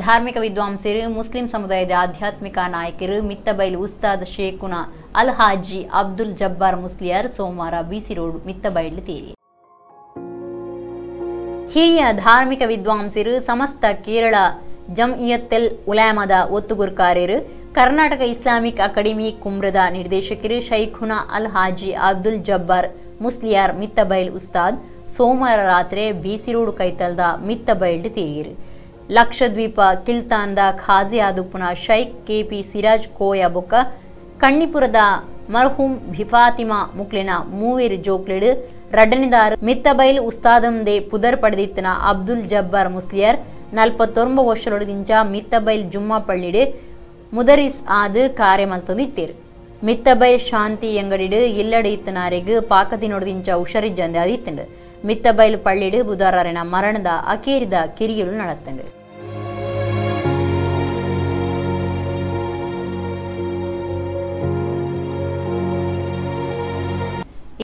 ಧಾರ್ಮಿಕ ವಿದ್ವಾಂಸರು ಮುಸ್ಲಿಂ ಸಮುದಾಯದ ಆಧ್ಯಾತ್ಮಿಕ ನಾಯಕರು ಮಿತ್ತಬೈಲ್ ಉಸ್ತಾದ್ ಶೇಖುನ ಅಲ್ ಹಾಜಿ ಅಬ್ದುಲ್ ಜಬ್ಬಾರ್ ಮುಸ್ಲಿಯಾರ್ ಸೋಮವಾರ ಬಿಸಿ ರೋಡ್ ಮಿತ್ತಬೈಲ್ ತೀರಿ. ಹಿರಿಯ ಧಾರ್ಮಿಕ ವಿದ್ವಾಂಸರು ಸಮಸ್ತ ಕೇರಳ ಜಮ್ಇಯತ್ತುಲ್ ಉಲಮಾದ ಒತ್ತುಗುರ್ಕಾರ್ಯರು ಕರ್ನಾಟಕ ಇಸ್ಲಾಮಿಕ್ ಅಕಾಡೆಮಿ ಕುಮ್ರದ ನಿರ್ದೇಶಕರು ಶೈಖುನ ಅಲ್ ಹಾಜಿ ಅಬ್ದುಲ್ ಜಬ್ಬಾರ್ ಮುಸ್ಲಿಯಾರ್ ಮಿತ್ತಬೈಲ್ ಉಸ್ತಾದ್ ಸೋಮವಾರ ರಾತ್ರಿ ಬಿಸಿ ರೋಡ್ ಕೈತಲ್ದ ಮಿತ್ತಬೈಲ್ ತೀರಿರು. ಲಕ್ಷದ್ವೀಪ ಕಿಲ್ತಾನ್ದ ಖಾಜಿ ಆದುಪುನ ಶೈಖ್ ಕೆಪಿ ಸಿರಾಜ್ ಕೋಯ ಬೊಕ್ಕ ಕಣ್ಣಿಪುರದ ಮರ್ಹೂಮ್ ಭಿಫಾತಿಮಾ ಮುಕ್ಲಿನ ಮೂವೇರು ಜೋಕ್ಲೆಡು ರಡ್ಡನಿದಾರು ಮಿತ್ತಬೈಲ್ ಉಸ್ತಾದಂದೆ ಪುದರ್ ಪಡೆದಿತ್ತನ ಅಬ್ದುಲ್ ಜಬ್ಬಾರ್ ಮುಸ್ಲಿಯಾರ್ 49 ವರ್ಷದೊಳಗಿಂಚ ಮಿತ್ತಬೈಲ್ ಜುಮ್ಮಾ ಪಳ್ಳಿಡು ಮುದರಿಸ್ ಆದು ಕಾರ್ಯಮಲ್ತೊಂದಿತ್ತೇರು. ಮಿತ್ತಬೈಲ್ ಶಾಂತಿ ಎಂಗಡಿಡು ಇಲ್ಲಡೆ ಇತ್ತನಾರೆಗ್ ಪಾಕದಿನೊಡದಿಂಚ ಉಷರಿಜ್ಜಂದೆ ಅದಿತ್ತಂಡು. ಮಿತ್ತಬೈಲ್ ಪಳ್ಳಿಡು ಬುಧವಾರನ ಮರಣದ ಅಕೇರಿದ ಕಿರಿಯಲು ನಡತ್ತಂಡು.